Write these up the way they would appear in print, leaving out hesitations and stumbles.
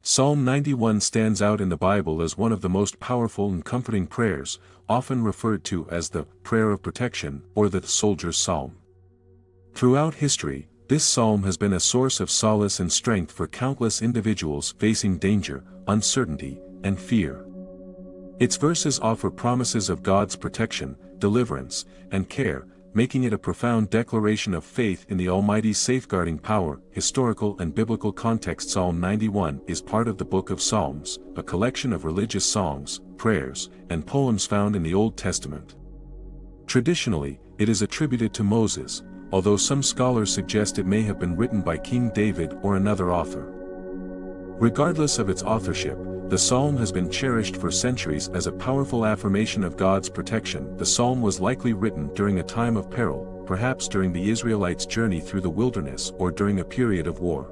Psalm 91 stands out in the Bible as one of the most powerful and comforting prayers, often referred to as the prayer of protection or the soldier's psalm. Throughout history, this psalm has been a source of solace and strength for countless individuals facing danger, uncertainty, and fear. Its verses offer promises of God's protection, deliverance, and care, making it a profound declaration of faith in the Almighty's safeguarding power. Historical and biblical context. Psalm 91 is part of the Book of Psalms, a collection of religious songs, prayers, and poems found in the Old Testament. Traditionally, it is attributed to Moses, although some scholars suggest it may have been written by King David or another author. Regardless of its authorship, the psalm has been cherished for centuries as a powerful affirmation of God's protection. The psalm was likely written during a time of peril, perhaps during the Israelites' journey through the wilderness or during a period of war.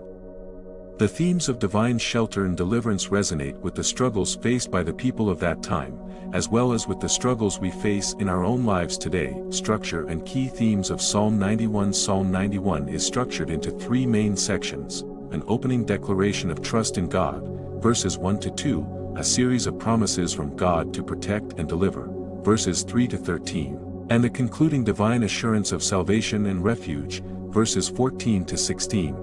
The themes of divine shelter and deliverance resonate with the struggles faced by the people of that time, as well as with the struggles we face in our own lives today. Structure and key themes of Psalm 91. Psalm 91 is structured into three main sections: an opening declaration of trust in God, verses 1 to 2, a series of promises from God to protect and deliver, verses 3 to 13, and a concluding divine assurance of salvation and refuge, verses 14 to 16.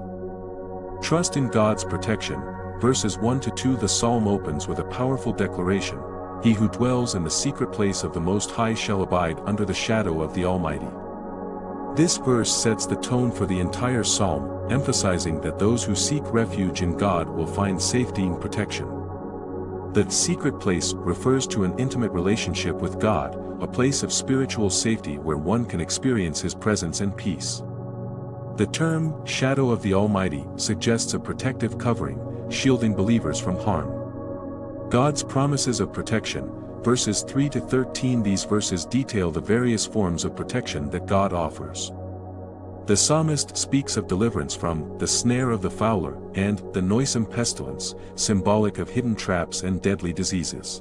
Trust in God's protection, verses 1 to 2. The psalm opens with a powerful declaration: "He who dwells in the secret place of the Most High shall abide under the shadow of the Almighty." This verse sets the tone for the entire psalm, emphasizing that those who seek refuge in God will find safety and protection. The secret place refers to an intimate relationship with God, a place of spiritual safety where one can experience His presence and peace. The term, shadow of the Almighty, suggests a protective covering, shielding believers from harm. God's promises of protection, verses 3 to 13. These verses detail the various forms of protection that God offers. The psalmist speaks of deliverance from the snare of the fowler and the noisome pestilence, symbolic of hidden traps and deadly diseases.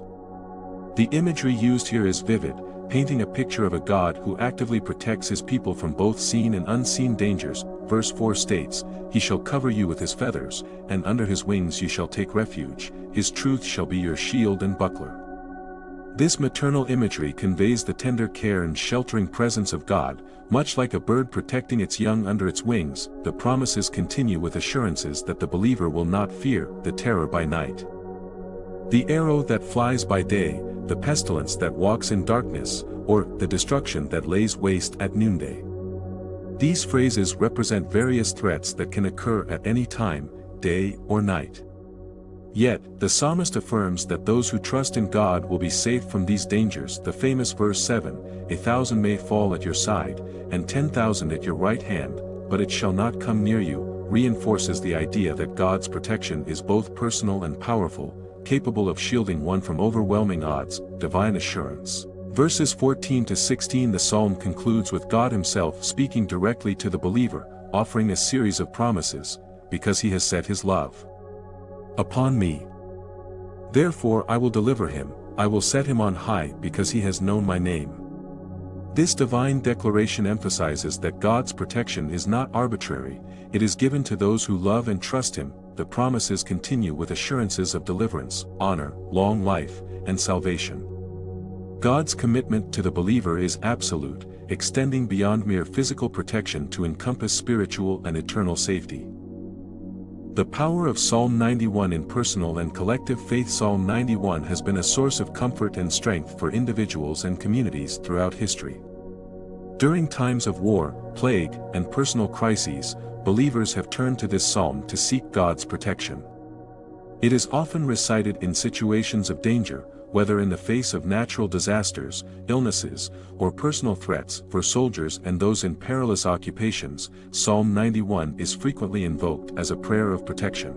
The imagery used here is vivid, painting a picture of a God who actively protects His people from both seen and unseen dangers. Verse 4 states, "He shall cover you with His feathers, and under His wings you shall take refuge, His truth shall be your shield and buckler." This maternal imagery conveys the tender care and sheltering presence of God. Much like a bird protecting its young under its wings, the promises continue with assurances that the believer will not fear the terror by night, the arrow that flies by day, the pestilence that walks in darkness, or the destruction that lays waste at noonday. These phrases represent various threats that can occur at any time, day or night. Yet, the psalmist affirms that those who trust in God will be safe from these dangers. The famous verse 7, "1,000 may fall at your side, and 10,000 at your right hand, but it shall not come near you," reinforces the idea that God's protection is both personal and powerful, capable of shielding one from overwhelming odds. Divine assurance. Verses 14 to 16. The psalm concludes with God Himself speaking directly to the believer, offering a series of promises, "Because He has set His love upon me. Therefore I will deliver him, I will set him on high because he has known my name." This divine declaration emphasizes that God's protection is not arbitrary, it is given to those who love and trust Him. The promises continue with assurances of deliverance, honor, long life, and salvation. God's commitment to the believer is absolute, extending beyond mere physical protection to encompass spiritual and eternal safety. The power of Psalm 91 in personal and collective faith. Psalm 91 has been a source of comfort and strength for individuals and communities throughout history. During times of war, plague, and personal crises, believers have turned to this psalm to seek God's protection. It is often recited in situations of danger, whether in the face of natural disasters, illnesses, or personal threats. For soldiers and those in perilous occupations, Psalm 91 is frequently invoked as a prayer of protection.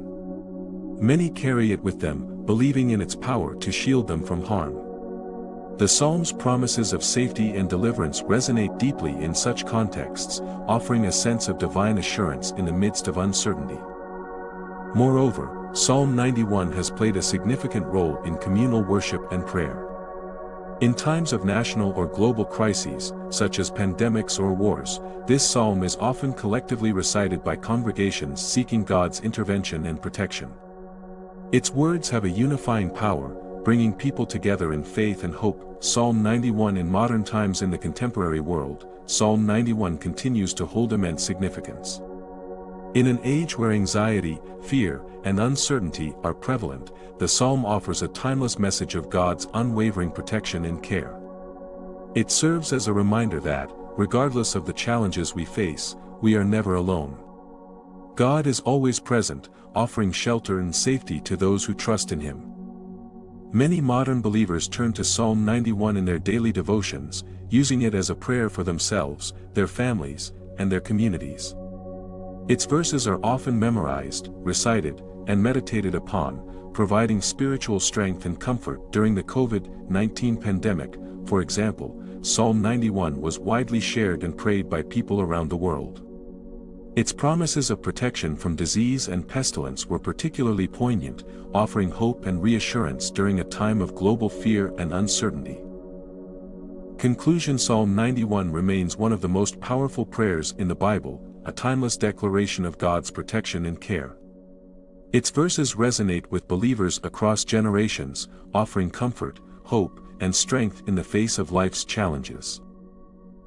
Many carry it with them, believing in its power to shield them from harm. The psalm's promises of safety and deliverance resonate deeply in such contexts, offering a sense of divine assurance in the midst of uncertainty. Moreover, Psalm 91 has played a significant role in communal worship and prayer. In times of national or global crises, such as pandemics or wars, this psalm is often collectively recited by congregations seeking God's intervention and protection. Its words have a unifying power, bringing people together in faith and hope. Psalm 91. In modern times, in the contemporary world, Psalm 91 continues to hold immense significance. In an age where anxiety, fear, and uncertainty are prevalent, the psalm offers a timeless message of God's unwavering protection and care. It serves as a reminder that, regardless of the challenges we face, we are never alone. God is always present, offering shelter and safety to those who trust in Him. Many modern believers turn to Psalm 91 in their daily devotions, using it as a prayer for themselves, their families, and their communities. Its verses are often memorized, recited, and meditated upon, providing spiritual strength and comfort during the COVID-19 pandemic. For example, Psalm 91 was widely shared and prayed by people around the world. Its promises of protection from disease and pestilence were particularly poignant, offering hope and reassurance during a time of global fear and uncertainty. Conclusion. Psalm 91 remains one of the most powerful prayers in the Bible, a timeless declaration of God's protection and care. Its verses resonate with believers across generations, offering comfort, hope, and strength in the face of life's challenges.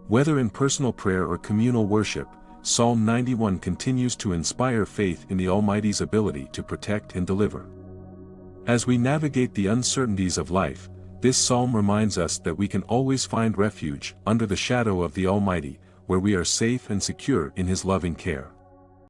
Whether in personal prayer or communal worship, Psalm 91 continues to inspire faith in the Almighty's ability to protect and deliver. As we navigate the uncertainties of life, this psalm reminds us that we can always find refuge under the shadow of the Almighty, where we are safe and secure in His loving care.